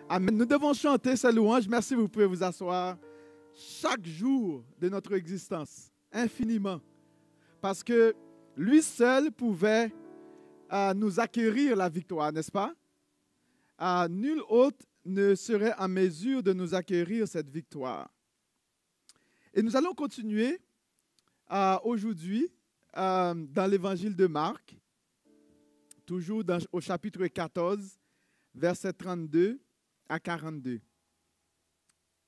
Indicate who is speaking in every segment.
Speaker 1: Amen. Nous devons chanter ces louanges. Merci, vous pouvez vous asseoir. Chaque jour de notre existence, infiniment. Parce que lui seul pouvait nous acquérir la victoire, n'est-ce pas? Nul autre ne serait en mesure de nous acquérir cette victoire. Et nous allons continuer aujourd'hui dans l'évangile de Marc, toujours au chapitre 14, versets 32 à 42.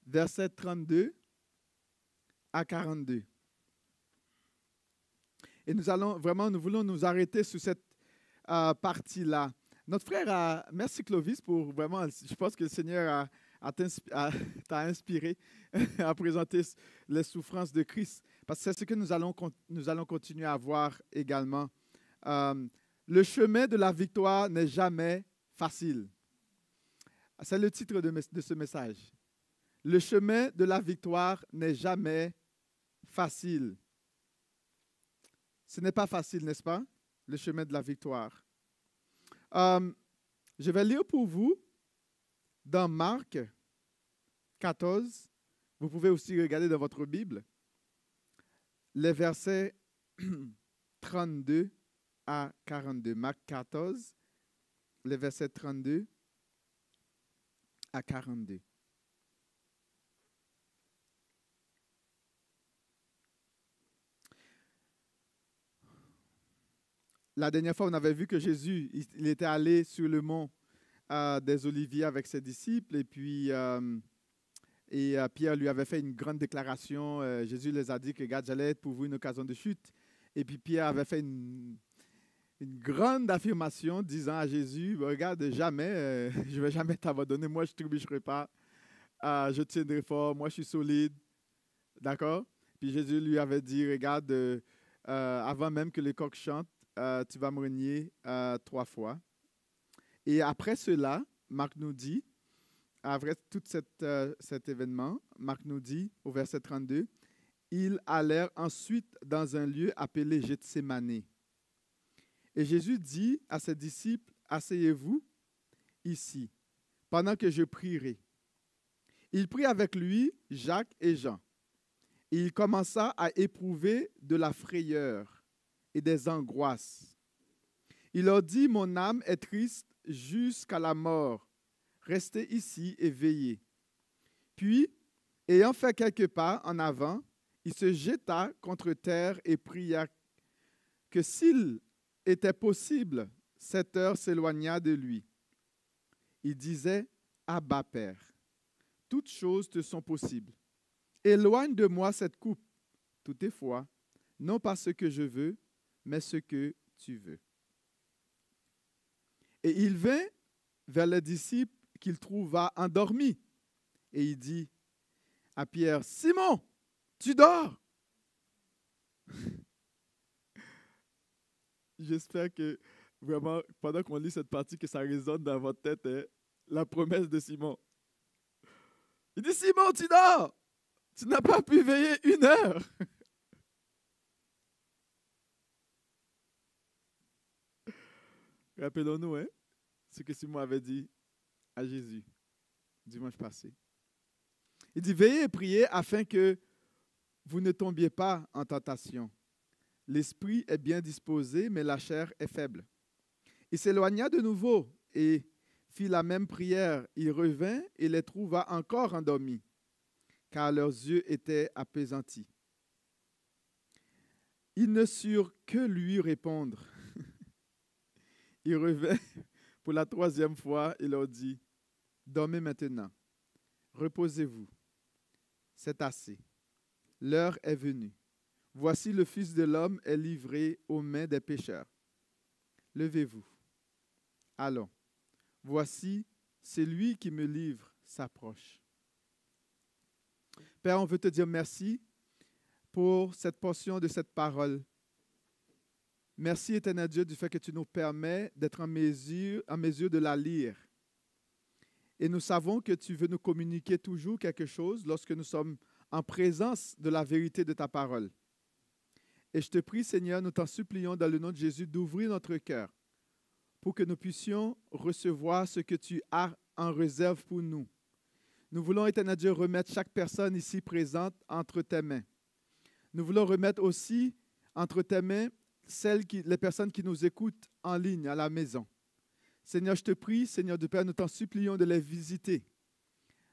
Speaker 1: Versets 32 à 42. Et nous voulons nous arrêter sur cette partie-là. Notre frère, merci Clovis pour vraiment, je pense que le Seigneur t'a inspiré à présenter les souffrances de Christ. Parce que c'est ce que nous allons continuer à voir également. Le chemin de la victoire n'est jamais facile. C'est le titre de ce message. Le chemin de la victoire n'est jamais facile. Ce n'est pas facile, n'est-ce pas? Le chemin de la victoire. Je vais lire pour vous dans Marc 14. Vous pouvez aussi regarder dans votre Bible les versets 32 à 42. Marc 14, les versets 32 à 42. La dernière fois, on avait vu que Jésus, il était allé sur le mont des Oliviers avec ses disciples et puis Pierre lui avait fait une grande déclaration. Jésus les a dit que, regarde, j'allais être pour vous une occasion de chute. Et puis Pierre avait fait une grande affirmation disant à Jésus, regarde, jamais, je ne vais jamais t'abandonner, moi je ne trébucherai pas, je tiendrai fort, moi je suis solide. D'accord? Puis Jésus lui avait dit, regarde, avant même que les coqs chantent, tu vas me renier 3 fois. Et après cela, Marc nous dit, après tout cet événement, Marc nous dit au verset 32, ils allèrent ensuite dans un lieu appelé Gethsémane. Et Jésus dit à ses disciples, asseyez-vous ici, pendant que je prierai. Il prit avec lui Jacques et Jean. Et il commença à éprouver de la frayeur et des angoisses. Il leur dit, mon âme est triste jusqu'à la mort. Restez ici et veillez. Puis, ayant fait quelques pas en avant, il se jeta contre terre et pria que s'il était possible, cette heure s'éloignât de lui. Il disait, Abba, Père, toutes choses te sont possibles. Éloigne de moi cette coupe, toutefois, non pas ce que je veux, mais ce que tu veux. Et il vint vers les disciples qu'il trouva endormis. Et il dit à Pierre, Simon, tu dors? J'espère que vraiment, pendant qu'on lit cette partie, que ça résonne dans votre tête, la promesse de Simon. Il dit, Simon, tu dors? Tu n'as pas pu veiller 1 heure. Rappelons-nous ce que Simon avait dit à Jésus dimanche passé. Il dit, veillez et priez afin que vous ne tombiez pas en tentation. L'esprit est bien disposé, mais la chair est faible. Il s'éloigna de nouveau et fit la même prière. Il revint et les trouva encore endormis, car leurs yeux étaient appesantis. Ils ne surent que lui répondre. Il revint pour la 3e fois et leur dit, dormez maintenant, reposez-vous, c'est assez. L'heure est venue. Voici le Fils de l'homme est livré aux mains des pécheurs. Levez-vous. Allons. Voici, celui qui me livre s'approche. Père, on veut te dire merci pour cette portion de cette parole. Merci, éternel Dieu, du fait que tu nous permets d'être en mesure de la lire. Et nous savons que tu veux nous communiquer toujours quelque chose lorsque nous sommes en présence de la vérité de ta parole. Et je te prie, Seigneur, nous t'en supplions dans le nom de Jésus d'ouvrir notre cœur pour que nous puissions recevoir ce que tu as en réserve pour nous. Nous voulons, Éternel Dieu, remettre chaque personne ici présente entre tes mains. Nous voulons remettre aussi entre tes mains les personnes qui nous écoutent en ligne, à la maison. Seigneur, je te prie, Seigneur de Père, nous t'en supplions de les visiter,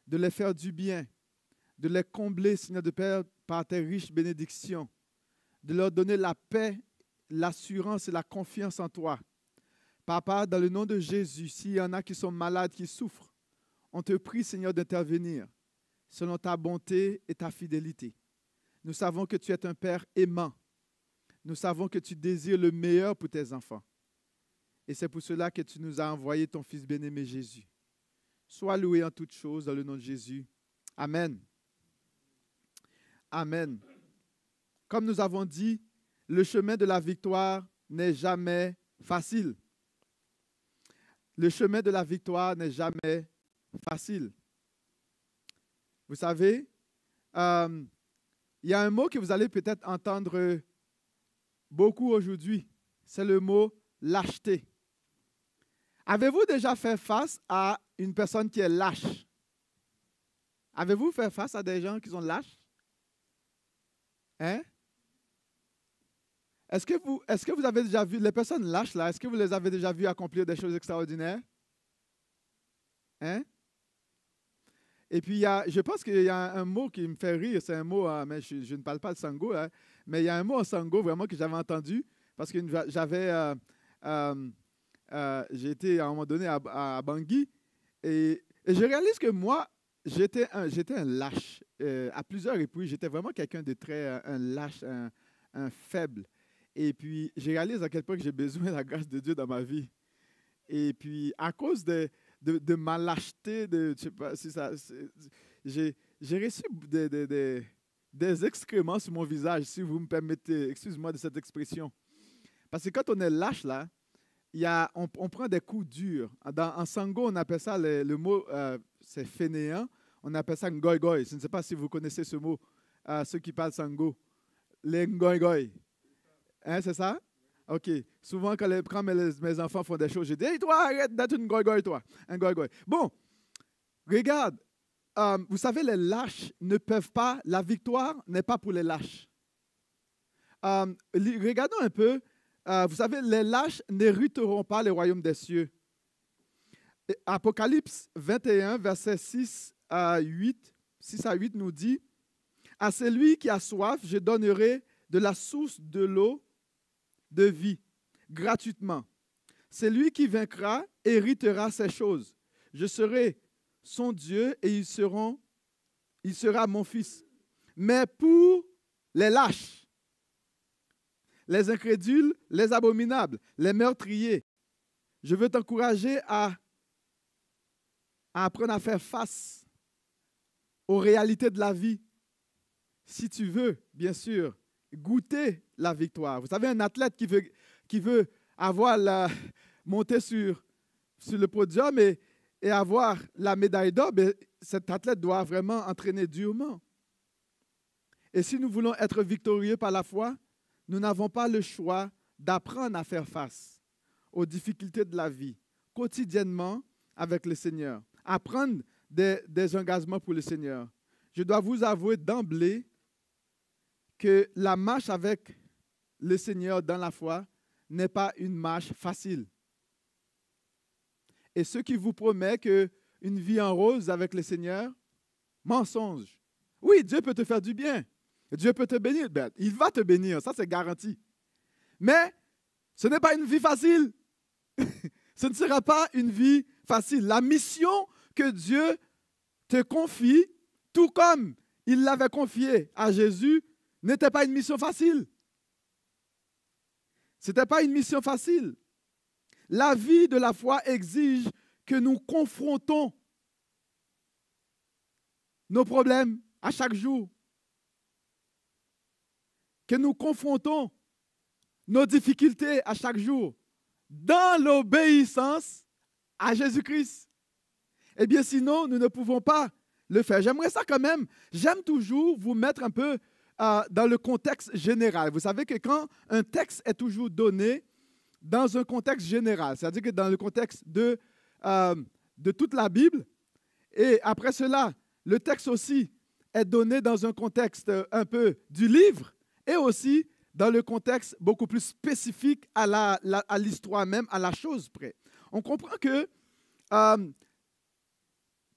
Speaker 1: de les faire du bien, de les combler, Seigneur de Père, par tes riches bénédictions, de leur donner la paix, l'assurance et la confiance en toi. Papa, dans le nom de Jésus, s'il y en a qui sont malades, qui souffrent, on te prie, Seigneur, d'intervenir selon ta bonté et ta fidélité. Nous savons que tu es un Père aimant. Nous savons que tu désires le meilleur pour tes enfants. Et c'est pour cela que tu nous as envoyé ton Fils bien-aimé Jésus. Sois loué en toutes choses dans le nom de Jésus. Amen. Amen. Comme nous avons dit, le chemin de la victoire n'est jamais facile. Le chemin de la victoire n'est jamais facile. Vous savez, il y a un mot que vous allez peut-être entendre beaucoup aujourd'hui. C'est le mot lâcheté. Avez-vous déjà fait face à une personne qui est lâche? Avez-vous fait face à des gens qui sont lâches? Hein? Est-ce que vous avez déjà vu les personnes lâches là? Est-ce que vous les avez déjà vues accomplir des choses extraordinaires? Hein? Et puis, je pense qu'il y a un mot qui me fait rire. C'est un mot, mais je ne parle pas de Sango, hein, mais il y a un mot en Sango vraiment que j'avais entendu parce que j'ai été à un moment donné à Bangui et je réalise que moi, j'étais un lâche à plusieurs reprises. J'étais vraiment quelqu'un de très un lâche, un faible. Et puis, je réalise à quel point j'ai besoin de la grâce de Dieu dans ma vie. Et puis, à cause de ma lâcheté, je sais pas si ça, j'ai reçu des excréments sur mon visage, si vous me permettez, excuse-moi de cette expression. Parce que quand on est lâche, là, on prend des coups durs. En Sango, on appelle ça, le mot, c'est fainéant, on appelle ça ngoy-goy. Je ne sais pas si vous connaissez ce mot, ceux qui parlent Sango. Les ngoy-goy. Hein, c'est ça? OK. Souvent, quand mes enfants font des choses, je dis « Hey, toi, arrête d'être une goy-goy, toi. » Un goy-goy. Bon, regarde. Vous savez, les lâches ne peuvent pas, la victoire n'est pas pour les lâches. Regardons un peu. Vous savez, les lâches n'hériteront pas le royaume des cieux. Apocalypse 21, versets 6 à 8 nous dit « À celui qui a soif, je donnerai de la source de l'eau de vie, gratuitement. Celui qui vaincra héritera ces choses. Je serai son Dieu et il sera mon fils. Mais pour les lâches, les incrédules, les abominables, les meurtriers, je veux t'encourager à apprendre à faire face aux réalités de la vie. Si tu veux, bien sûr, goûter la victoire. Vous savez, un athlète qui veut monter sur le podium et avoir la médaille d'or, cet athlète doit vraiment entraîner durement. Et si nous voulons être victorieux par la foi, nous n'avons pas le choix d'apprendre à faire face aux difficultés de la vie quotidiennement avec le Seigneur. Apprendre des engagements pour le Seigneur. Je dois vous avouer d'emblée que la marche avec le Seigneur dans la foi n'est pas une marche facile. Et ceux qui vous promettent qu'une vie en rose avec le Seigneur, mensonge. Oui, Dieu peut te faire du bien. Dieu peut te bénir. Il va te bénir, ça c'est garanti. Mais ce n'est pas une vie facile. Ce ne sera pas une vie facile. La mission que Dieu te confie, tout comme il l'avait confiée à Jésus, n'était pas une mission facile. Ce n'était pas une mission facile. La vie de la foi exige que nous confrontons nos problèmes à chaque jour. Que nous confrontons nos difficultés à chaque jour dans l'obéissance à Jésus-Christ. Eh bien, sinon, nous ne pouvons pas le faire. J'aimerais ça quand même. J'aime toujours vous mettre un peu dans le contexte général. Vous savez que quand un texte est toujours donné dans un contexte général, c'est-à-dire que dans le contexte de de toute la Bible. Et après cela, le texte aussi est donné dans un contexte un peu du livre et aussi dans le contexte beaucoup plus spécifique à l'histoire même, à la chose près. On comprend que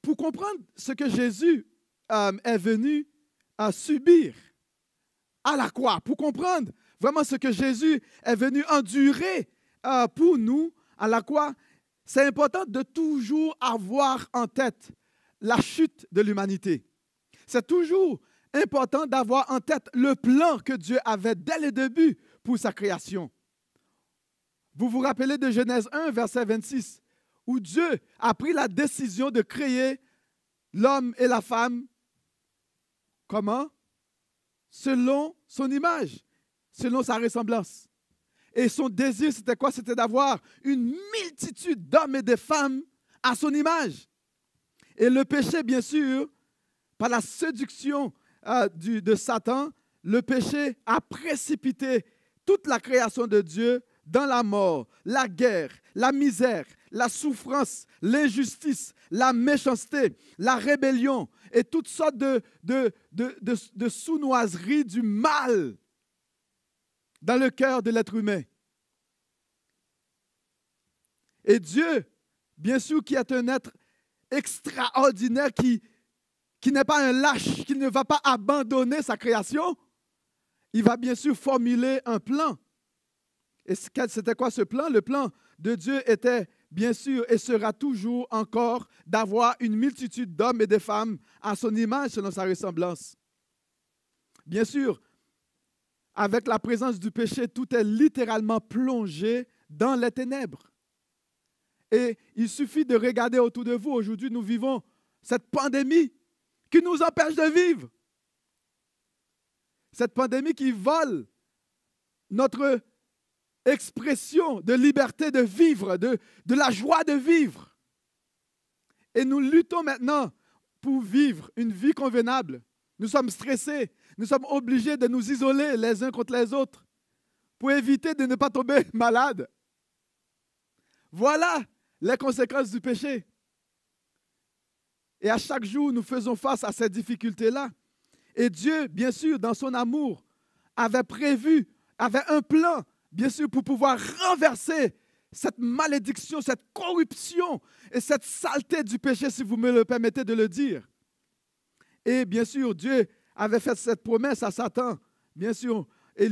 Speaker 1: pour comprendre ce que Jésus est venu subir à la croix, pour comprendre vraiment ce que Jésus est venu endurer pour nous à la croix, c'est important de toujours avoir en tête la chute de l'humanité. C'est toujours important d'avoir en tête le plan que Dieu avait dès le début pour sa création. Vous vous rappelez de Genèse 1, verset 26, où Dieu a pris la décision de créer l'homme et la femme. Comment? Selon son image, selon sa ressemblance. Et son désir, c'était quoi? C'était d'avoir une multitude d'hommes et de femmes à son image. Et le péché, bien sûr, par la séduction de Satan, le péché a précipité toute la création de Dieu dans la mort, la guerre, la misère, la souffrance, l'injustice, la méchanceté, la rébellion et toutes sortes de sournoiseries du mal dans le cœur de l'être humain. Et Dieu, bien sûr, qui est un être extraordinaire, qui n'est pas un lâche, qui ne va pas abandonner sa création, il va bien sûr formuler un plan. Et c'était quoi ce plan? Le plan de Dieu était bien sûr et sera toujours encore d'avoir une multitude d'hommes et de femmes à son image selon sa ressemblance. Bien sûr, avec la présence du péché, tout est littéralement plongé dans les ténèbres. Et il suffit de regarder autour de vous. Aujourd'hui, nous vivons cette pandémie qui nous empêche de vivre. Cette pandémie qui vole notre expression de liberté de vivre, de la joie de vivre. Et nous luttons maintenant pour vivre une vie convenable. Nous sommes stressés. Nous sommes obligés de nous isoler les uns contre les autres pour éviter de ne pas tomber malades. Voilà les conséquences du péché. Et à chaque jour, nous faisons face à ces difficultés-là. Et Dieu, bien sûr, dans son amour, avait un plan, bien sûr, pour pouvoir renverser cette malédiction, cette corruption et cette saleté du péché, si vous me le permettez de le dire. Et bien sûr, Dieu avait fait cette promesse à Satan, bien sûr, et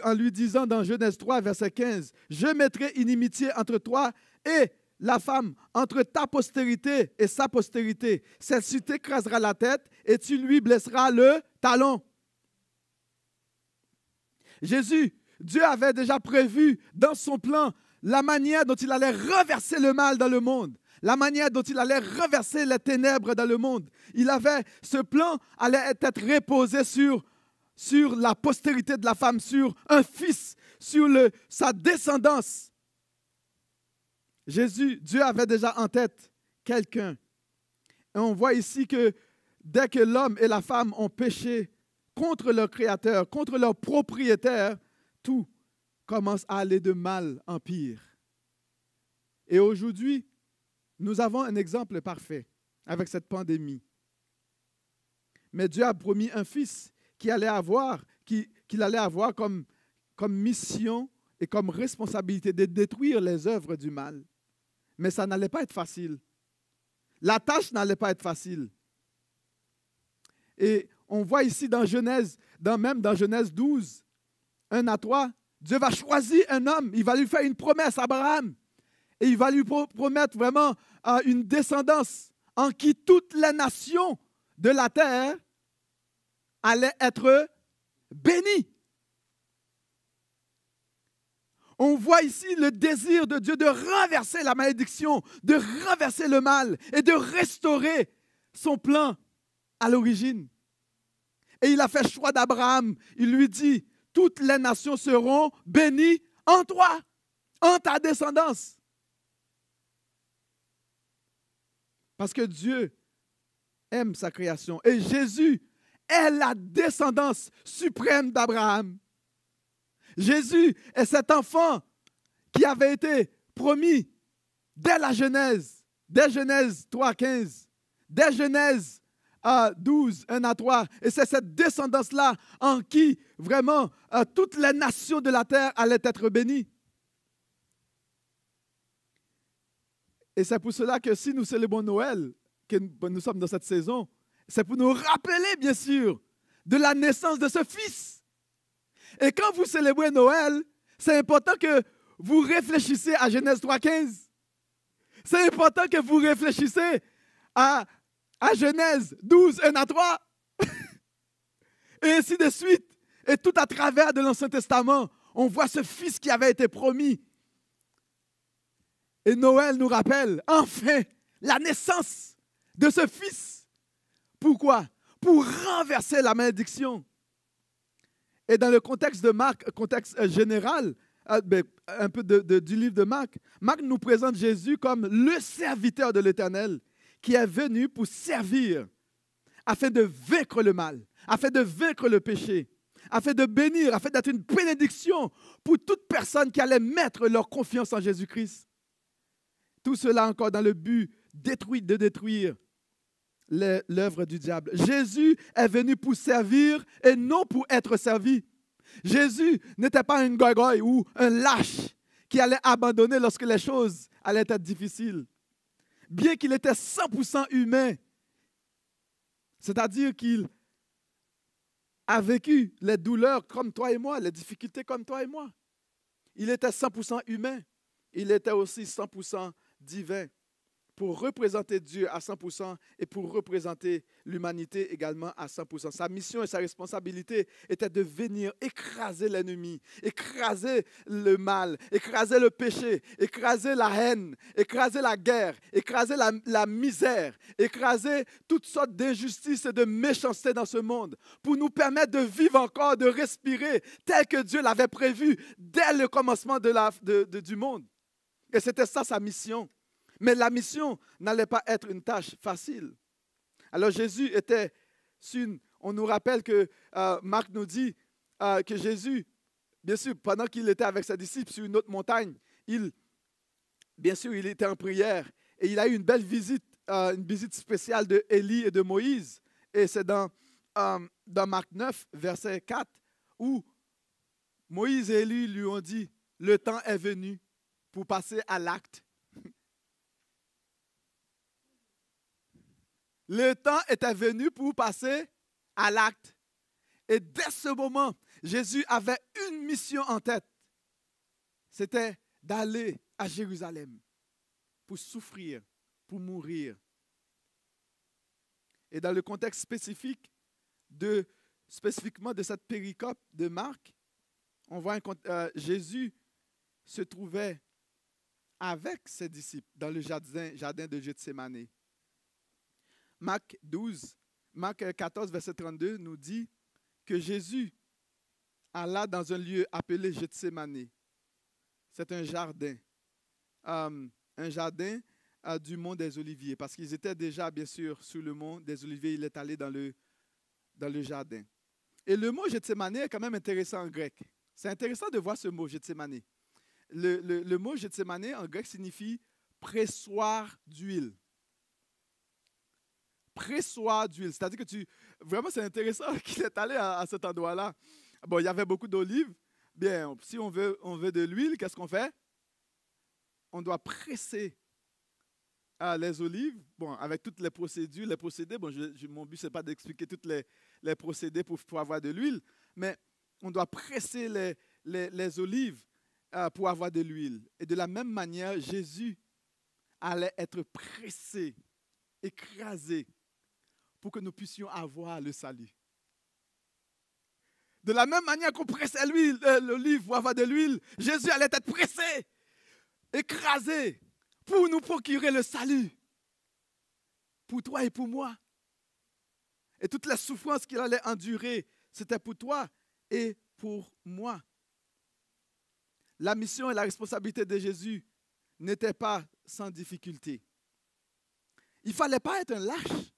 Speaker 1: en lui disant dans Genèse 3, verset 15, « Je mettrai inimitié entre toi et la femme, entre ta postérité et sa postérité. Celle-ci t'écrasera la tête et tu lui blesseras le talon. » Jésus, Dieu avait déjà prévu dans son plan la manière dont il allait renverser le mal dans le monde, la manière dont il allait renverser les ténèbres dans le monde. Ce plan allait être reposé sur la postérité de la femme, sur un fils, sur sa descendance. Dieu avait déjà en tête quelqu'un. Et on voit ici que dès que l'homme et la femme ont péché contre leur Créateur, contre leur propriétaire, tout commence à aller de mal en pire. Et aujourd'hui, nous avons un exemple parfait avec cette pandémie. Mais Dieu a promis un fils qu'il allait avoir comme mission et comme responsabilité de détruire les œuvres du mal. Mais ça n'allait pas être facile. La tâche n'allait pas être facile. Et on voit ici même dans Genèse 12, 1 à 3, Dieu va choisir un homme, il va lui faire une promesse à Abraham. Et il va lui promettre vraiment une descendance en qui toutes les nations de la terre allaient être bénies. On voit ici le désir de Dieu de renverser la malédiction, de renverser le mal et de restaurer son plan à l'origine. Et il a fait choix d'Abraham. Il lui dit, toutes les nations seront bénies en toi, en ta descendance. Parce que Dieu aime sa création. Et Jésus est la descendance suprême d'Abraham. Jésus est cet enfant qui avait été promis dès la Genèse dès Genèse 3:15, dès Genèse 12, 1 à 3. Et c'est cette descendance-là en qui vraiment toutes les nations de la terre allaient être bénies. Et c'est pour cela que si nous célébrons Noël, que nous sommes dans cette saison, c'est pour nous rappeler, bien sûr, de la naissance de ce Fils. Et quand vous célébrez Noël, c'est important que vous réfléchissez à Genèse 3:15. C'est important que vous réfléchissez à Genèse 12, 1 à 3. Et ainsi de suite. Et tout à travers de l'Ancien Testament, on voit ce Fils qui avait été promis. Et Noël nous rappelle, enfin, la naissance de ce Fils. Pourquoi? Pour renverser la malédiction. Et dans le contexte de Marc, contexte général, un peu du livre de Marc, Marc nous présente Jésus comme le serviteur de l'Éternel qui est venu pour servir afin de vaincre le mal, afin de vaincre le péché, afin de bénir, afin d'être une bénédiction pour toute personne qui allait mettre leur confiance en Jésus-Christ. Tout cela encore dans le but de détruire l'œuvre du diable. Jésus est venu pour servir et non pour être servi. Jésus n'était pas un goy-goy ou un lâche qui allait abandonner lorsque les choses allaient être difficiles. Bien qu'il était 100% humain, c'est-à-dire qu'il a vécu les douleurs comme toi et moi, les difficultés comme toi et moi. Il était 100% humain. Il était aussi 100% divin pour représenter Dieu à 100% et pour représenter l'humanité également à 100%. Sa mission et sa responsabilité était de venir écraser l'ennemi, écraser le mal, écraser le péché, écraser la haine, écraser la guerre, écraser la misère, écraser toutes sortes d'injustices et de méchanceté dans ce monde pour nous permettre de vivre encore, de respirer tel que Dieu l'avait prévu dès le commencement du monde. Et c'était ça sa mission. Mais la mission n'allait pas être une tâche facile. Alors Jésus était on nous rappelle que Marc nous dit que Jésus, bien sûr, pendant qu'il était avec ses disciples sur une autre montagne, bien sûr, il était en prière et il a eu une belle visite, une visite spéciale de Élie et de Moïse. Et c'est dans Marc 9, verset 4, où Moïse et Élie lui ont dit, le temps est venu pour passer à l'acte. Le temps était venu pour passer à l'acte. Et dès ce moment, Jésus avait une mission en tête. C'était d'aller à Jérusalem pour souffrir, pour mourir. Et dans le contexte spécifiquement de cette péricope de Marc, on voit Jésus se trouvait avec ses disciples dans le jardin de Gethsémani. Marc 14, verset 32 nous dit que Jésus alla dans un lieu appelé Gethsémani. C'est un jardin du mont des Oliviers, parce qu'ils étaient déjà, bien sûr, sur le mont des Oliviers. Il est allé dans le jardin. Et le mot Gethsémani est quand même intéressant en grec. C'est intéressant de voir ce mot Gethsémani. Le mot Gethsémani en grec signifie pressoir d'huile. Pressoir d'huile. C'est-à-dire que vraiment, c'est intéressant qu'il est allé à cet endroit-là. Bon, il y avait beaucoup d'olives. Bien, si on veut de l'huile, qu'est-ce qu'on fait? On doit presser les olives, bon, avec toutes les procédures, les procédés. Bon, mon but, ce n'est pas d'expliquer toutes les procédés pour avoir de l'huile, mais on doit presser les olives pour avoir de l'huile. Et de la même manière, Jésus allait être pressé, écrasé, pour que nous puissions avoir le salut. De la même manière qu'on pressait l'olive pour avoir de l'huile, Jésus allait être pressé, écrasé, pour nous procurer le salut. Pour toi et pour moi. Et toutes les souffrances qu'il allait endurer, c'était pour toi et pour moi. La mission et la responsabilité de Jésus n'étaient pas sans difficulté. Il ne fallait pas être un lâche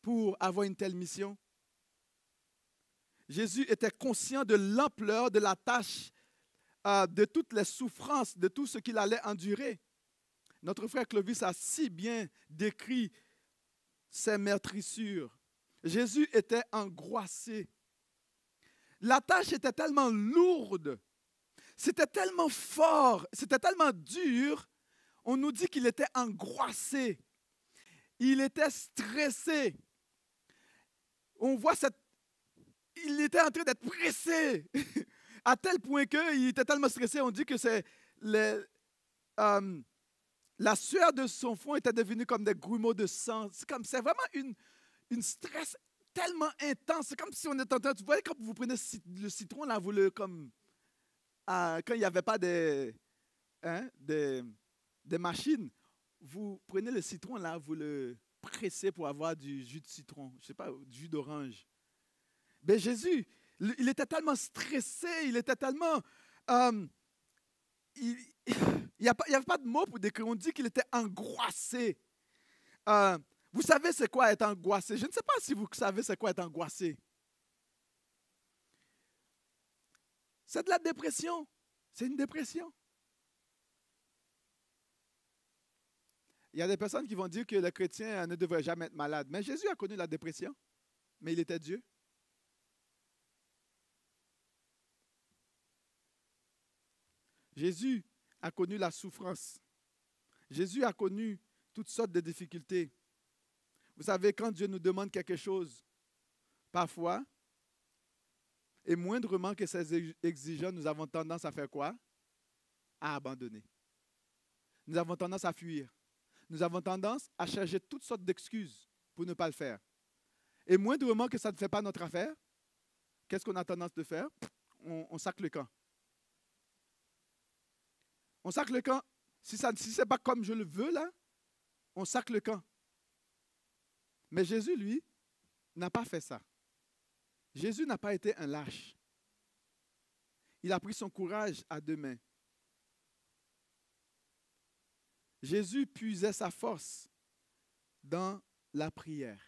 Speaker 1: pour avoir une telle mission. Jésus était conscient de l'ampleur de la tâche, de toutes les souffrances, de tout ce qu'il allait endurer. Notre frère Clovis a si bien décrit ses meurtrissures. Jésus était angoissé. La tâche était tellement lourde, c'était tellement fort, c'était tellement dur. On nous dit qu'il était angoissé. Il était stressé. On voit il était en train d'être pressé à tel point qu'il était tellement stressé. On dit que la sueur de son front était devenue comme des grumeaux de sang. C'est vraiment une stress tellement intense. C'est comme si on était en train... Vous voyez, quand vous prenez le citron, là, vous le... comme quand il n'y avait pas des machines, vous prenez le citron, là, vous le pressez pour avoir du jus de citron. Je ne sais pas, du jus d'orange. Mais Jésus, il était tellement stressé, il était tellement... il n'y avait pas de mots pour décrire. On dit qu'il était angoissé. Vous savez c'est quoi être angoissé? Je ne sais pas si vous savez c'est quoi être angoissé. C'est de la dépression. C'est une dépression. Il y a des personnes qui vont dire que le chrétien ne devrait jamais être malade. Mais Jésus a connu la dépression, mais il était Dieu. Jésus a connu la souffrance. Jésus a connu toutes sortes de difficultés. Vous savez, quand Dieu nous demande quelque chose, parfois, et moindrement que c'est exigeant, nous avons tendance à faire quoi? À abandonner. Nous avons tendance à fuir. Nous avons tendance à chercher toutes sortes d'excuses pour ne pas le faire. Et moindrement que ça ne fait pas notre affaire, qu'est-ce qu'on a tendance de faire? On sacle le camp. On sacle le camp. Si ce n'est pas comme je le veux, là, on sacle le camp. Mais Jésus, lui, n'a pas fait ça. Jésus n'a pas été un lâche. Il a pris son courage à deux mains. Jésus puisait sa force dans la prière.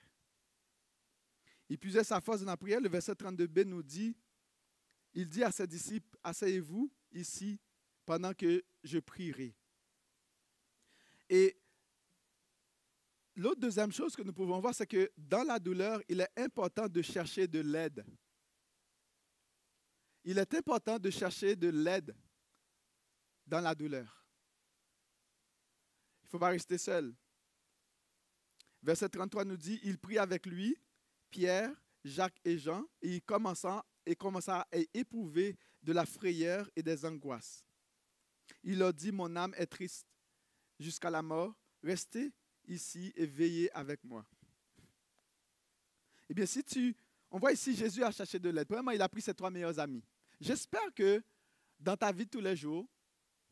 Speaker 1: Il puisait sa force dans la prière. Le verset 32b nous dit, il dit à ses disciples, asseyez-vous ici pendant que je prierai. Et l'autre deuxième chose que nous pouvons voir, c'est que dans la douleur, il est important de chercher de l'aide. Il est important de chercher de l'aide dans la douleur. Il ne faut pas rester seul. Verset 33 nous dit, il prit avec lui Pierre, Jacques et Jean, et il commença à éprouver de la frayeur et des angoisses. Il leur dit, mon âme est triste jusqu'à la mort, restez ici et veillez avec moi. Eh bien, on voit ici Jésus a cherché de l'aide. Premièrement, il a pris ses 3 meilleurs amis. J'espère que dans ta vie de tous les jours,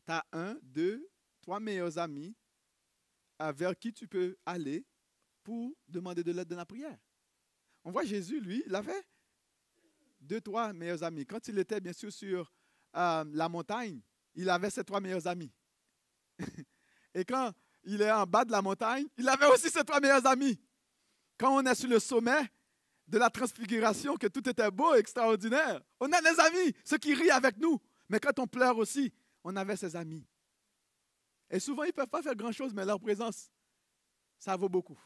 Speaker 1: tu as 1, 2, 3 meilleurs amis vers qui tu peux aller pour demander de l'aide dans la prière. On voit Jésus, lui, il avait 2, 3 meilleurs amis. Quand il était bien sûr sur la montagne, il avait ses 3 meilleurs amis. Et quand il est en bas de la montagne, il avait aussi ses 3 meilleurs amis. Quand on est sur le sommet de la transfiguration, que tout était beau, extraordinaire, on a des amis, ceux qui rient avec nous. Mais quand on pleure aussi, on avait ses amis. Et souvent, ils ne peuvent pas faire grand-chose, mais leur présence, ça vaut beaucoup.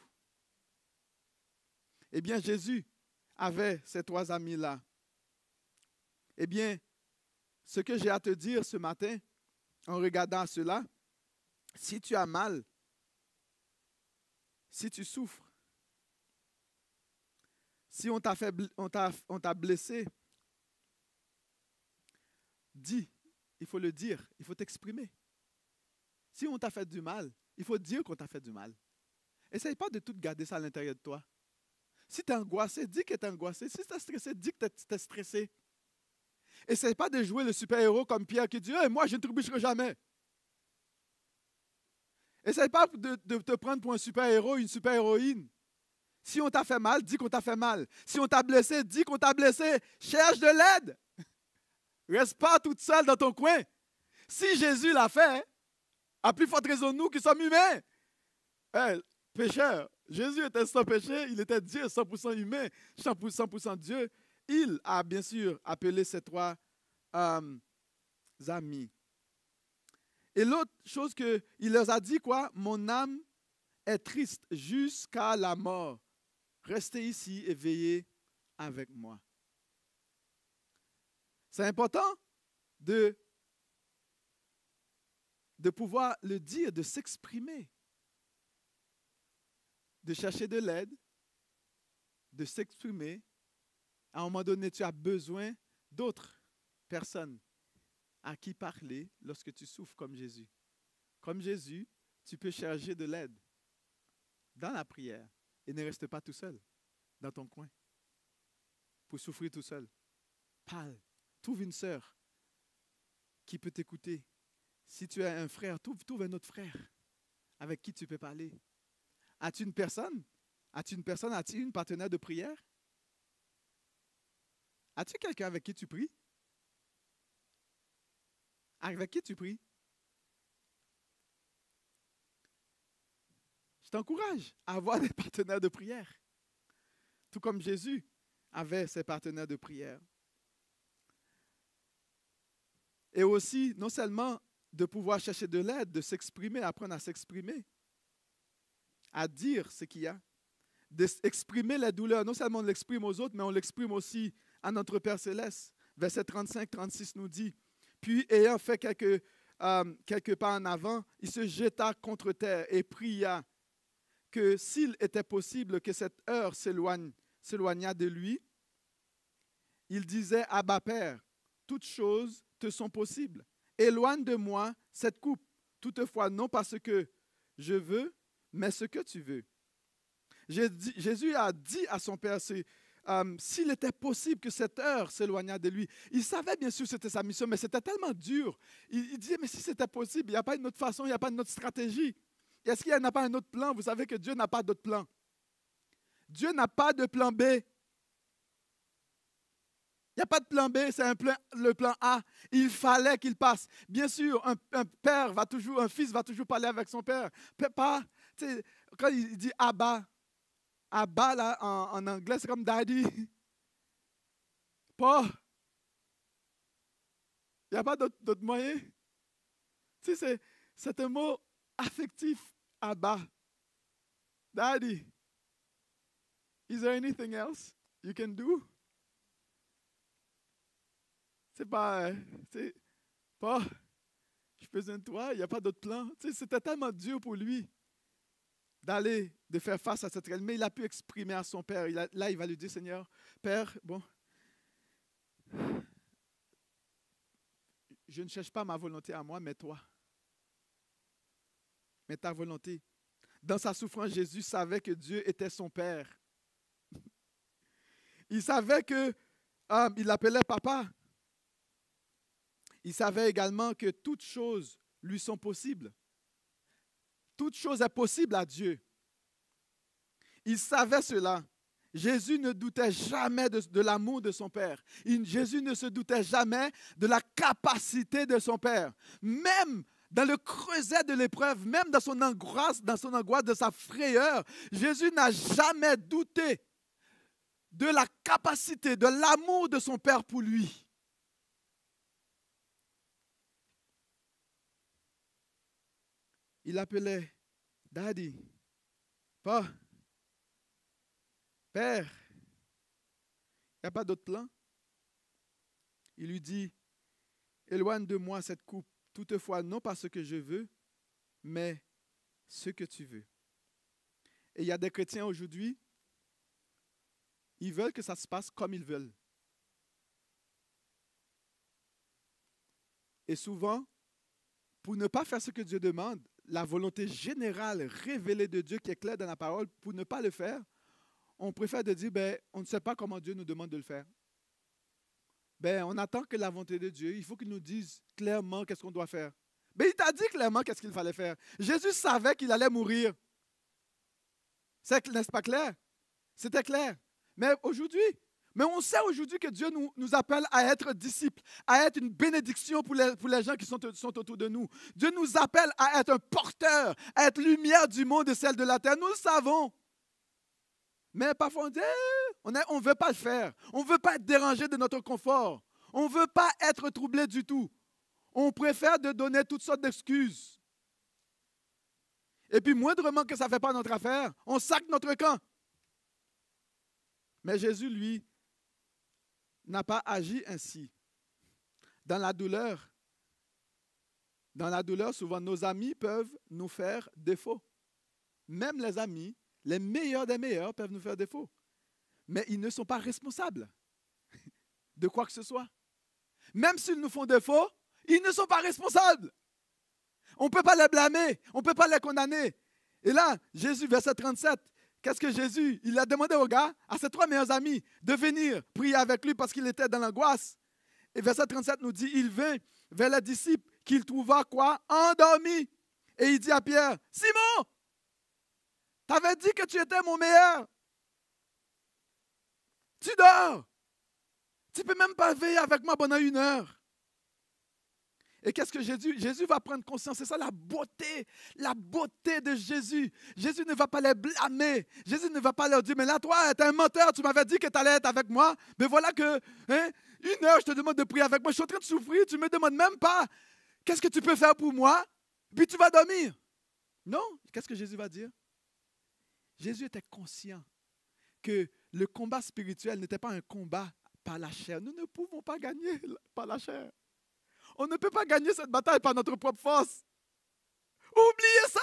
Speaker 1: Eh bien, Jésus avait ces 3 amis-là. Eh bien, ce que j'ai à te dire ce matin, en regardant à cela, si tu as mal, si tu souffres, si on t'a blessé, dis, il faut le dire, il faut t'exprimer. Si on t'a fait du mal, il faut dire qu'on t'a fait du mal. Essaye pas de tout garder ça à l'intérieur de toi. Si tu es angoissé, dis que tu es angoissé. Si tu es stressé, dis que tu es stressé. Essaye pas de jouer le super-héros comme Pierre qui dit hey, « moi, je ne trébucherai jamais ». Essaye pas de te prendre pour un super-héros, une super-héroïne. Si on t'a fait mal, dis qu'on t'a fait mal. Si on t'a blessé, dis qu'on t'a blessé. Cherche de l'aide. Reste pas toute seule dans ton coin. Si Jésus l'a fait, à plus forte raison nous qui sommes humains. Hey, pécheur, Jésus était sans péché, il était Dieu, 100% humain, 100% Dieu. Il a bien sûr appelé ses 3 amis. Et l'autre chose qu'il leur a dit, quoi? Mon âme est triste jusqu'à la mort. Restez ici et veillez avec moi. C'est important de pouvoir le dire, de s'exprimer, de chercher de l'aide, de s'exprimer. À un moment donné, tu as besoin d'autres personnes à qui parler lorsque tu souffres comme Jésus. Comme Jésus, tu peux chercher de l'aide dans la prière et ne reste pas tout seul dans ton coin pour souffrir tout seul. Parle. Trouve une sœur qui peut t'écouter. Si tu as un frère, trouve un autre frère avec qui tu peux parler. As-tu une personne? As-tu une partenaire de prière? As-tu quelqu'un avec qui tu pries? Avec qui tu pries? Je t'encourage à avoir des partenaires de prière. Tout comme Jésus avait ses partenaires de prière. Et aussi, non seulement de pouvoir chercher de l'aide, de s'exprimer, apprendre à s'exprimer, à dire ce qu'il y a, d'exprimer la douleur. Non seulement on l'exprime aux autres, mais on l'exprime aussi à notre Père Céleste. Verset 35-36 nous dit, « Puis, ayant fait quelques pas en avant, il se jeta contre terre et pria que s'il était possible que cette heure s'éloignât de lui, il disait, « Abba, Père, toutes choses te sont possibles. Éloigne de moi cette coupe, toutefois non pas ce que je veux, mais ce que tu veux. » Jésus a dit à son Père, s'il était possible que cette heure s'éloignât de lui. Il savait bien sûr que c'était sa mission, mais c'était tellement dur. Il disait, mais si c'était possible, il n'y a pas une autre façon, il n'y a pas une autre stratégie. Est-ce qu'il n'y a pas un autre plan? Vous savez que Dieu n'a pas d'autre plan. Dieu n'a pas de plan B. Il n'y a pas de plan B, c'est le plan A. Il fallait qu'il passe. Bien sûr, un fils va toujours parler avec son père. Pas, quand il dit Abba, Abba là, en anglais, c'est comme daddy. Pas. Il n'y a pas d'autre moyen. C'est un mot affectif. Abba. Daddy. Is there anything else you can do? C'est pas, j'ai besoin de toi, il n'y a pas d'autre plan. C'était tellement dur pour lui de faire face à cette réalité. Mais il a pu exprimer à son père. Là, il va lui dire, Seigneur, Père, bon, je ne cherche pas ma volonté à moi, mais toi. Mais ta volonté. Dans sa souffrance, Jésus savait que Dieu était son Père. Il savait qu'il l'appelait papa. Il savait également que toutes choses lui sont possibles. Toute chose est possible à Dieu. Il savait cela. Jésus ne doutait jamais de l'amour de son Père. Jésus ne se doutait jamais de la capacité de son Père. Même dans le creuset de l'épreuve, même dans son angoisse, de sa frayeur, Jésus n'a jamais douté de la capacité, de l'amour de son Père pour lui. Il appelait Daddy, Père, Père. Il n'y a pas d'autre plan. Il lui dit, éloigne de moi cette coupe, toutefois non pas ce que je veux, mais ce que tu veux. Et il y a des chrétiens aujourd'hui, ils veulent que ça se passe comme ils veulent. Et souvent, pour ne pas faire ce que Dieu demande, la volonté générale révélée de Dieu qui est claire dans la parole, pour ne pas le faire, on préfère de dire, on ne sait pas comment Dieu nous demande de le faire. On attend que la volonté de Dieu, il faut qu'il nous dise clairement qu'est-ce qu'on doit faire. Il t'a dit clairement qu'est-ce qu'il fallait faire. Jésus savait qu'il allait mourir. N'est-ce pas clair? C'était clair. Mais on sait aujourd'hui que Dieu nous appelle à être disciples, à être une bénédiction pour les gens qui sont autour de nous. Dieu nous appelle à être un porteur, à être lumière du monde et celle de la terre. Nous le savons. Mais parfois on dit, on ne veut pas le faire. On ne veut pas être dérangé de notre confort. On ne veut pas être troublé du tout. on préfère de donner toutes sortes d'excuses. Et puis, moindrement que ça ne fait pas notre affaire, on sac notre camp. Mais Jésus, lui, n'a pas agi ainsi. Dans la douleur, souvent, nos amis peuvent nous faire défaut. Même les amis, les meilleurs des meilleurs, peuvent nous faire défaut. Mais ils ne sont pas responsables de quoi que ce soit. Même s'ils nous font défaut, ils ne sont pas responsables. On ne peut pas les blâmer, on ne peut pas les condamner. Et là, Jésus, verset 37, qu'est-ce que Jésus, il a demandé aux gars, à ses 3 meilleurs amis, de venir prier avec lui parce qu'il était dans l'angoisse. Et verset 37 nous dit, il vint vers les disciples qu'il trouva quoi? Endormis. Et il dit à Pierre, Simon, t'avais dit que tu étais mon meilleur. Tu dors. Tu ne peux même pas veiller avec moi pendant 1 heure. Et qu'est-ce que Jésus va prendre conscience, c'est ça la beauté de Jésus. Jésus ne va pas les blâmer. Jésus ne va pas leur dire, mais là, toi, tu es un menteur, tu m'avais dit que tu allais être avec moi. Mais voilà que, 1 heure, je te demande de prier avec moi. Je suis en train de souffrir, tu ne me demandes même pas, qu'est-ce que tu peux faire pour moi? Puis tu vas dormir. Non, qu'est-ce que Jésus va dire? Jésus était conscient que le combat spirituel n'était pas un combat par la chair. Nous ne pouvons pas gagner par la chair. On ne peut pas gagner cette bataille par notre propre force. Oubliez ça.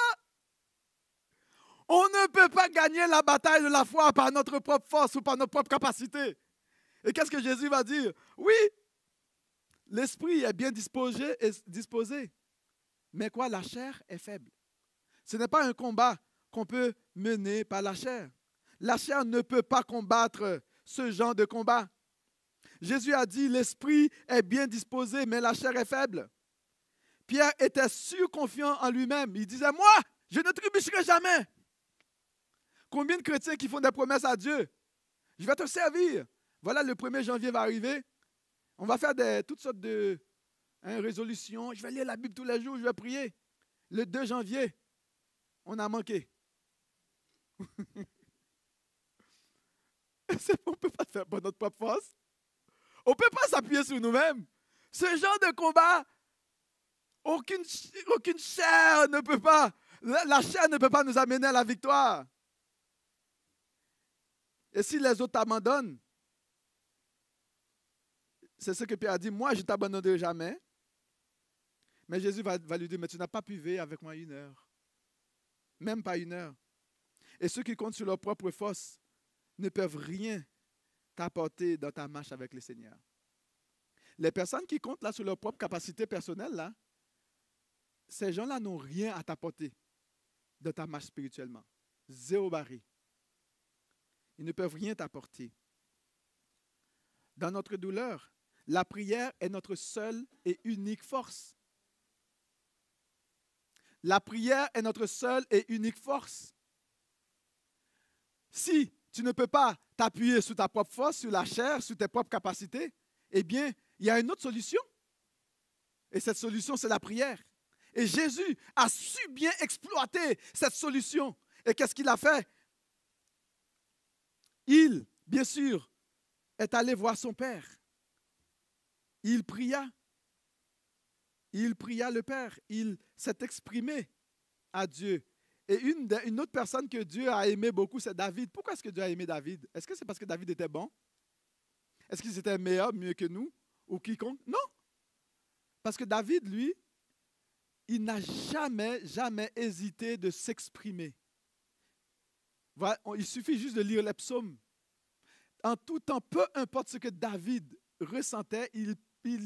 Speaker 1: On ne peut pas gagner la bataille de la foi par notre propre force ou par notre propre capacité. Et qu'est-ce que Jésus va dire? Oui, l'esprit est bien disposé. Mais quoi? La chair est faible. Ce n'est pas un combat qu'on peut mener par la chair. La chair ne peut pas combattre ce genre de combat. Jésus a dit, l'esprit est bien disposé, mais la chair est faible. Pierre était surconfiant en lui-même. Il disait, moi, je ne trébucherai jamais. Combien de chrétiens qui font des promesses à Dieu? Je vais te servir. Voilà, le 1er janvier va arriver. On va faire toutes sortes de résolutions. Je vais lire la Bible tous les jours, je vais prier. Le 2 janvier, on a manqué. On ne peut pas le faire par notre propre force. On ne peut pas s'appuyer sur nous-mêmes. Ce genre de combat, aucune chair ne peut pas, la chair ne peut pas nous amener à la victoire. Et si les autres t'abandonnent, c'est ce que Pierre a dit, moi je ne t'abandonnerai jamais. Mais Jésus va lui dire, mais tu n'as pas pu veiller avec moi 1 heure. Même pas 1 heure. Et ceux qui comptent sur leur propre force ne peuvent rien t'apporter dans ta marche avec le Seigneur. Les personnes qui comptent là sur leur propre capacité personnelle, là, ces gens-là n'ont rien à t'apporter dans ta marche spirituellement. 0 baril. Ils ne peuvent rien t'apporter. Dans notre douleur, la prière est notre seule et unique force. La prière est notre seule et unique force. Si tu ne peux pas t'appuyer sur ta propre force, sur la chair, sur tes propres capacités, eh bien, il y a une autre solution. Et cette solution, c'est la prière. Et Jésus a su bien exploiter cette solution. Et qu'est-ce qu'il a fait? Il, bien sûr, est allé voir son Père. Il pria. Il pria le Père. Il s'est exprimé à Dieu. Et une autre personne que Dieu a aimé beaucoup, c'est David. Pourquoi est-ce que Dieu a aimé David? Est-ce que c'est parce que David était bon? Est-ce qu'il était meilleur, mieux que nous ou quiconque? Non. Parce que David, lui, il n'a jamais hésité de s'exprimer. Voilà, il suffit juste de lire les psaumes. En tout temps, peu importe ce que David ressentait, il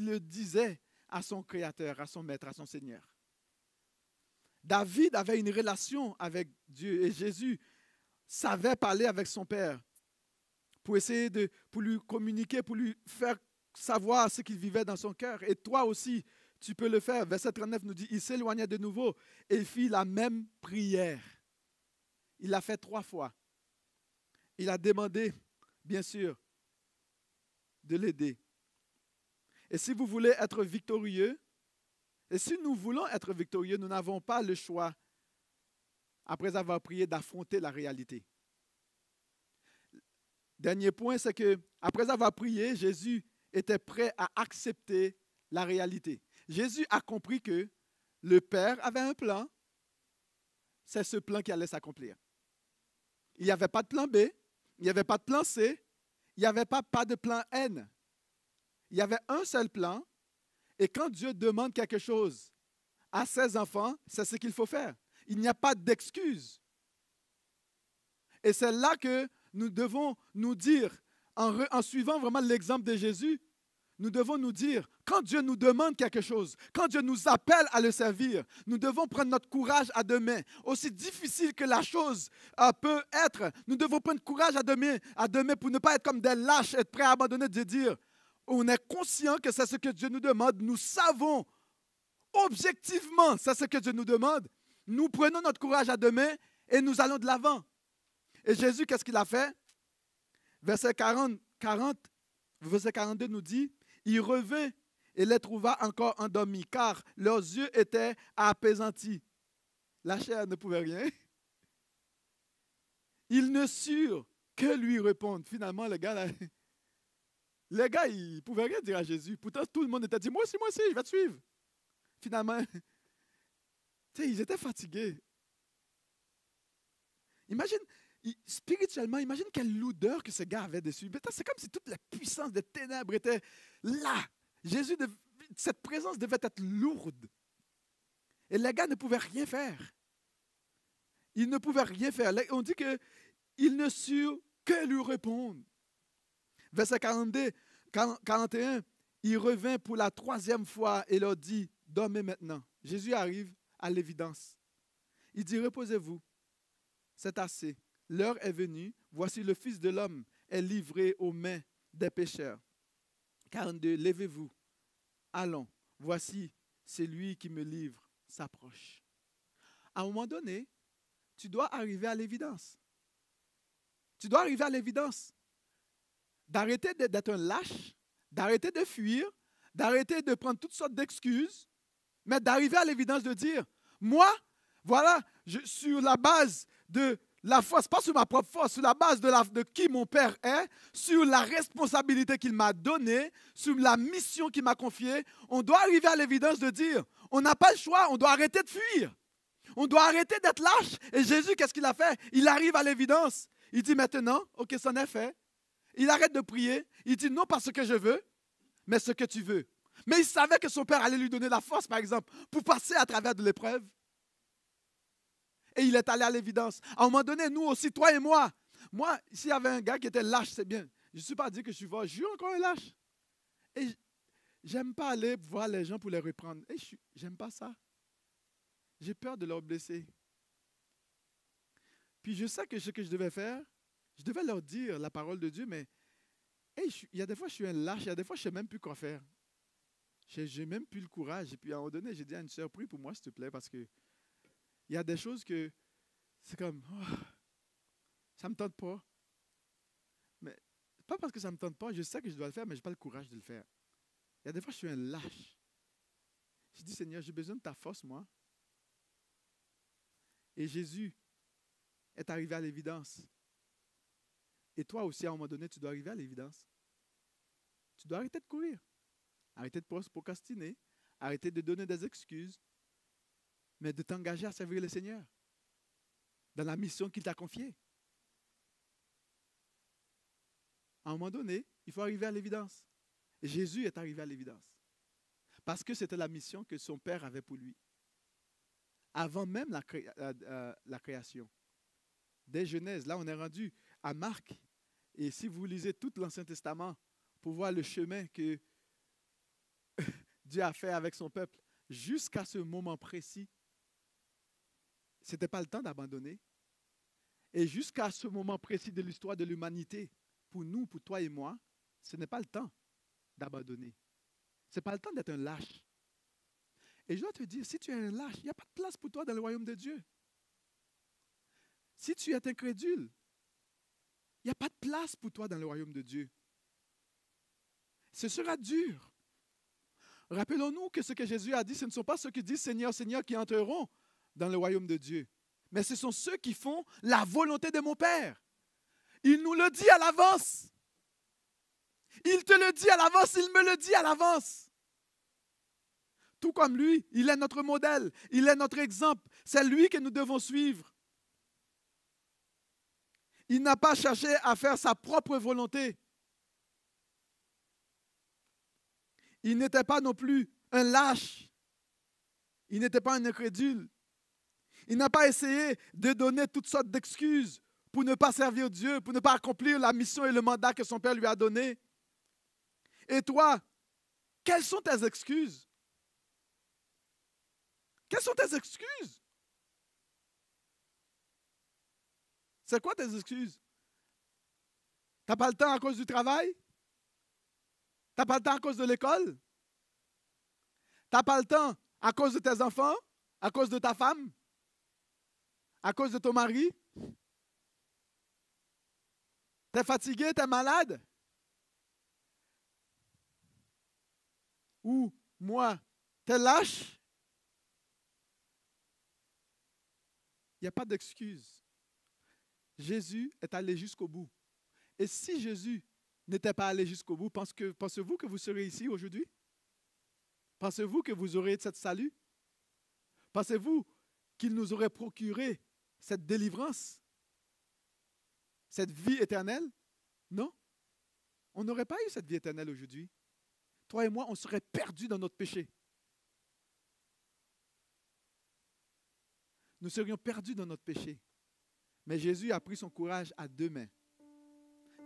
Speaker 1: le disait à son Créateur, à son Maître, à son Seigneur. David avait une relation avec Dieu et Jésus savait parler avec son Père pour essayer pour lui communiquer, pour lui faire savoir ce qu'il vivait dans son cœur. Et toi aussi, tu peux le faire. Verset 39 nous dit, il s'éloigna de nouveau et il fit la même prière. Il l'a fait 3 fois. Il a demandé, bien sûr, de l'aider. Et si vous voulez être victorieux, et si nous voulons être victorieux, nous n'avons pas le choix, après avoir prié, d'affronter la réalité. Dernier point, c'est que après avoir prié, Jésus était prêt à accepter la réalité. Jésus a compris que le Père avait un plan. C'est ce plan qui allait s'accomplir. Il n'y avait pas de plan B, il n'y avait pas de plan C, il n'y avait pas de plan N. Il y avait un seul plan. Et quand Dieu demande quelque chose à ses enfants, c'est ce qu'il faut faire. Il n'y a pas d'excuse. Et c'est là que nous devons nous dire, en suivant vraiment l'exemple de Jésus, nous devons nous dire, quand Dieu nous demande quelque chose, quand Dieu nous appelle à le servir, nous devons prendre notre courage à deux mains. Aussi difficile que la chose peut être, nous devons prendre courage à deux mains pour ne pas être comme des lâches, être prêts à abandonner, de dire, on est conscient que c'est ce que Dieu nous demande, nous savons objectivement, c'est ce que Dieu nous demande. Nous prenons notre courage à deux mains et nous allons de l'avant. Et Jésus, qu'est-ce qu'il a fait? Verset 40, verset 42 nous dit, il revint et les trouva encore endormis, car leurs yeux étaient apaisantis. La chair ne pouvait rien. Ils ne surent que lui répondre. Finalement, les gars, ils ne pouvaient rien dire à Jésus. Pourtant, tout le monde était dit, moi aussi, je vais te suivre. Finalement, ils étaient fatigués. Imagine, spirituellement, imagine quelle lourdeur que ce gars avait dessus. C'est comme si toute la puissance des ténèbres était là. Cette présence devait être lourde. Et les gars ne pouvaient rien faire. Ils ne pouvaient rien faire. On dit qu'ils ne surent que lui répondre. Verset 42, 41, il revint pour la troisième fois et leur dit, dormez maintenant. Jésus arrive à l'évidence. Il dit, reposez-vous. C'est assez. L'heure est venue. Voici le Fils de l'homme est livré aux mains des pécheurs. 42. Levez-vous. Allons. Voici celui qui me livre s'approche. À un moment donné, tu dois arriver à l'évidence. Tu dois arriver à l'évidence. D'arrêter d'être un lâche, d'arrêter de fuir, d'arrêter de prendre toutes sortes d'excuses, mais d'arriver à l'évidence de dire, moi, voilà, sur la base de la force, pas sur ma propre force, sur la base de qui mon Père est, sur la responsabilité qu'il m'a donnée, sur la mission qu'il m'a confiée, on doit arriver à l'évidence de dire, on n'a pas le choix, on doit arrêter de fuir. On doit arrêter d'être lâche. Et Jésus, qu'est-ce qu'il a fait? Il arrive à l'évidence. Il dit maintenant, ok, c'en est fait. Il arrête de prier. Il dit non pas ce que je veux, mais ce que tu veux. Mais il savait que son Père allait lui donner la force, par exemple, pour passer à travers de l'épreuve. Et il est allé à l'évidence. À un moment donné, nous aussi, toi et moi, s'il y avait un gars qui était lâche, c'est bien. Je ne suis pas dit que je suis fort, je suis encore un lâche. Et j'aime pas aller voir les gens pour les reprendre. Et j'aime pas ça. J'ai peur de leur blesser. Puis je sais que ce que je devais faire, je devais leur dire la parole de Dieu, mais il y a des fois, je suis un lâche, il y a des fois, je ne sais même plus quoi faire. Je n'ai même plus le courage. Et puis à un moment donné, j'ai dit à une sœur, prie pour moi, s'il te plaît, parce que il y a des choses que c'est comme, oh, ça ne me tente pas. Mais pas parce que ça ne me tente pas, je sais que je dois le faire, mais je n'ai pas le courage de le faire. Il y a des fois, je suis un lâche. Je dis, Seigneur, j'ai besoin de ta force, moi. Et Jésus est arrivé à l'évidence. Et toi aussi, à un moment donné, tu dois arriver à l'évidence. Tu dois arrêter de courir. Arrêter de procrastiner. Arrêter de donner des excuses. Mais de t'engager à servir le Seigneur dans la mission qu'il t'a confiée. À un moment donné, il faut arriver à l'évidence. Et Jésus est arrivé à l'évidence. Parce que c'était la mission que son Père avait pour lui. Avant même la création. Dès Genèse, là on est rendu à Marc. Et si vous lisez tout l'Ancien Testament pour voir le chemin que Dieu a fait avec son peuple, jusqu'à ce moment précis, ce n'était pas le temps d'abandonner. Et jusqu'à ce moment précis de l'histoire de l'humanité, pour nous, pour toi et moi, ce n'est pas le temps d'abandonner. Ce n'est pas le temps d'être un lâche. Et je dois te dire, si tu es un lâche, il n'y a pas de place pour toi dans le royaume de Dieu. Si tu es incrédule, il n'y a pas de place pour toi dans le royaume de Dieu. Ce sera dur. Rappelons-nous que ce que Jésus a dit, ce ne sont pas ceux qui disent Seigneur, Seigneur qui entreront dans le royaume de Dieu. Mais ce sont ceux qui font la volonté de mon Père. Il nous le dit à l'avance. Il te le dit à l'avance, il me le dit à l'avance. tout comme lui. Il est notre modèle, il est notre exemple. C'est lui que nous devons suivre. Il n'a pas cherché à faire sa propre volonté. Il n'était pas non plus un lâche. Il n'était pas un incrédule. Il n'a pas essayé de donner toutes sortes d'excuses pour ne pas servir Dieu, pour ne pas accomplir la mission et le mandat que son Père lui a donné. Et toi, quelles sont tes excuses? Quelles sont tes excuses? C'est quoi tes excuses? Tu n'as pas le temps à cause du travail? Tu n'as pas le temps à cause de l'école? Tu n'as pas le temps à cause de tes enfants? À cause de ta femme? À cause de ton mari? Tu es fatigué? Tu es malade? Ou moi, tu es lâche? Il n'y a pas d'excuse. Jésus est allé jusqu'au bout. Et si Jésus n'était pas allé jusqu'au bout, pensez-vous que vous serez ici aujourd'hui? Pensez-vous que vous aurez cette salut? Pensez-vous qu'il nous aurait procuré cette délivrance? Cette vie éternelle? Non. On n'aurait pas eu cette vie éternelle aujourd'hui. Toi et moi, on serait perdus dans notre péché. Nous serions perdus dans notre péché. Mais Jésus a pris son courage à deux mains.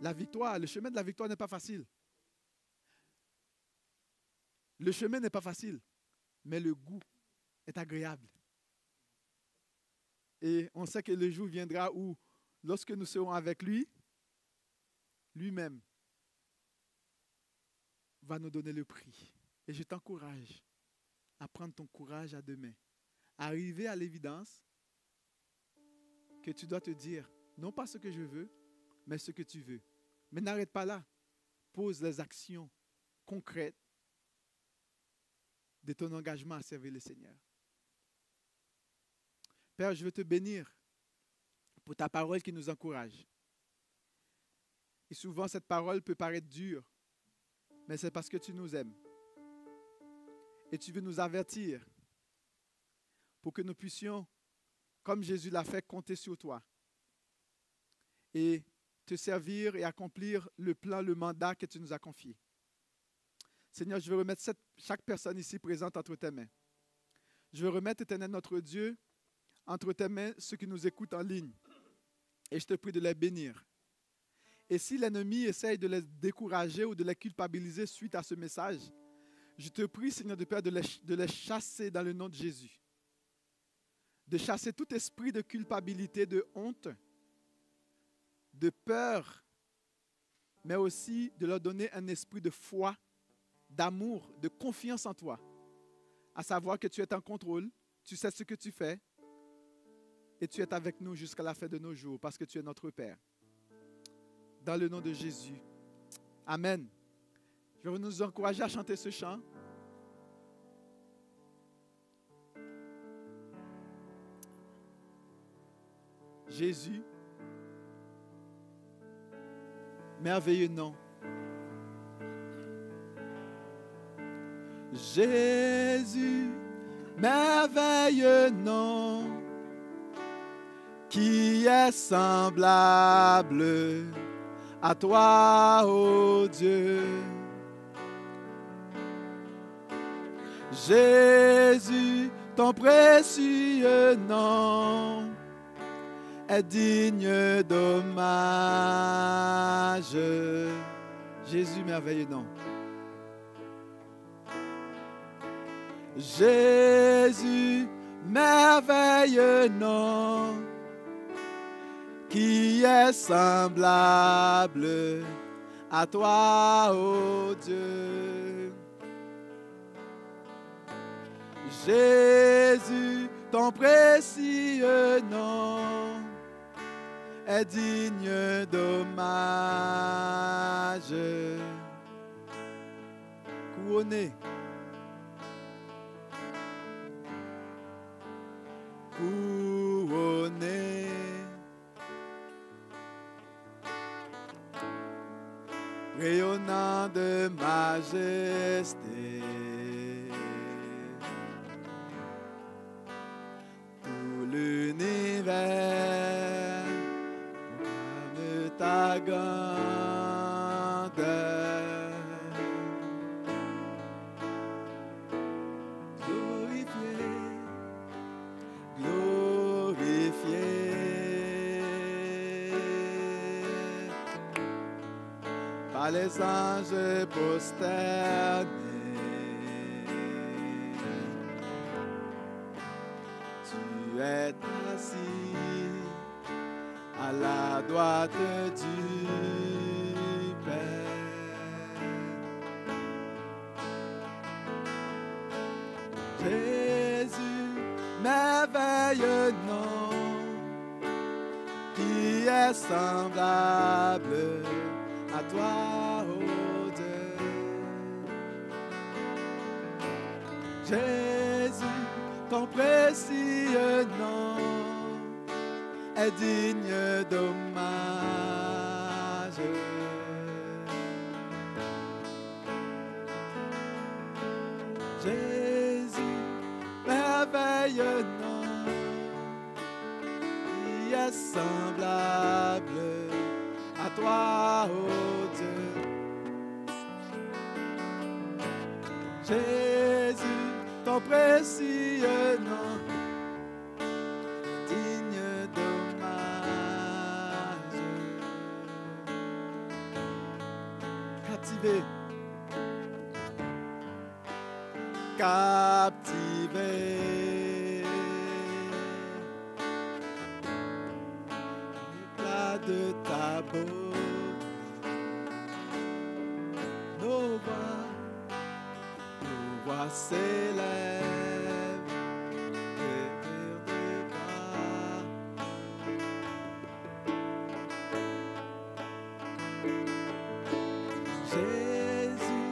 Speaker 1: La victoire, le chemin de la victoire n'est pas facile. Le chemin n'est pas facile, mais le goût est agréable. Et on sait que le jour viendra où, lorsque nous serons avec lui, lui-même va nous donner le prix. Et je t'encourage à prendre ton courage à deux mains. Arriver à l'évidence que tu dois te dire, non pas ce que je veux, mais ce que tu veux. Mais n'arrête pas là. Pose les actions concrètes de ton engagement à servir le Seigneur. Père, je veux te bénir pour ta parole qui nous encourage. Et souvent, cette parole peut paraître dure, mais c'est parce que tu nous aimes. Et tu veux nous avertir pour que nous puissions, comme Jésus l'a fait, compter sur toi et te servir et accomplir le plan, le mandat que tu nous as confié. Seigneur, je veux remettre chaque personne ici présente entre tes mains. Je veux remettre, Éternel, notre Dieu, entre tes mains ceux qui nous écoutent en ligne. Et je te prie de les bénir. Et si l'ennemi essaye de les décourager ou de les culpabiliser suite à ce message, je te prie, Seigneur de Père, de les chasser dans le nom de Jésus. De chasser tout esprit de culpabilité, de honte, de peur, mais aussi de leur donner un esprit de foi, d'amour, de confiance en toi. À savoir que tu es en contrôle, tu sais ce que tu fais et tu es avec nous jusqu'à la fin de nos jours parce que tu es notre Père. Dans le nom de Jésus. Amen. Je vais nous encourager à chanter ce chant. Jésus, merveilleux nom. Jésus, merveilleux nom, qui est semblable à toi, ô Dieu. Jésus, ton précieux nom est digne d'hommage. Jésus, merveilleux nom. Jésus, merveilleux nom, qui est semblable à toi, ô Dieu. Jésus, ton précieux nom est digne d'hommage. Couronné. Couronné, rayonnant de majesté, ta grandeur. Glorifié, glorifié par les anges prosternés. Tu es assis à la droite du Père. Jésus, merveilleux nom, qui est semblable à toi, ô Dieu. Jésus, ton précieux nom est digne d'hommage. Jésus, merveilleux nom, qui est semblable à toi, ô Dieu. Jésus, ton précieux nom, digne d'hommage. Captivé, captivé, l'éclat de ta beauté, nos voix s'élèvent vers tes bras. Jésus,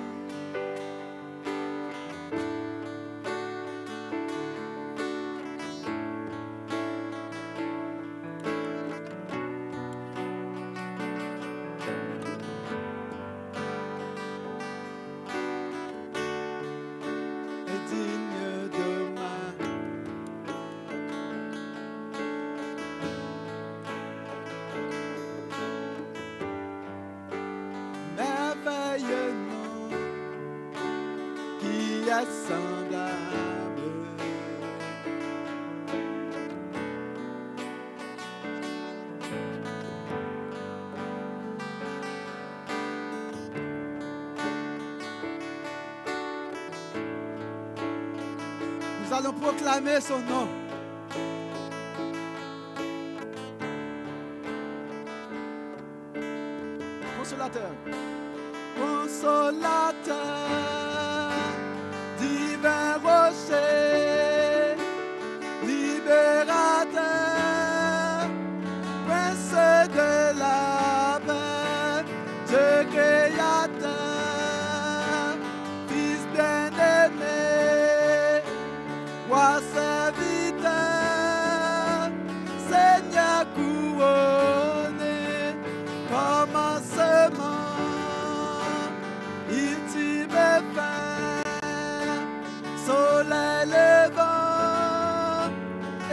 Speaker 1: est digne d'hommage. Merveilleux nom, qui est semblable. Nous allons proclamer son nom. Consolateur. Consolateur, divin rocher, libérateur, prince de la paix, Dieu créateur, fils bien-aimé, roi serviteur, Seigneur couronné, commencement. Il t'y met fin, soleil levant,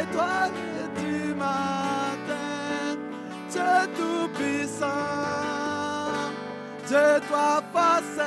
Speaker 1: étoile du matin, Dieu tout-puissant, Dieu toi force.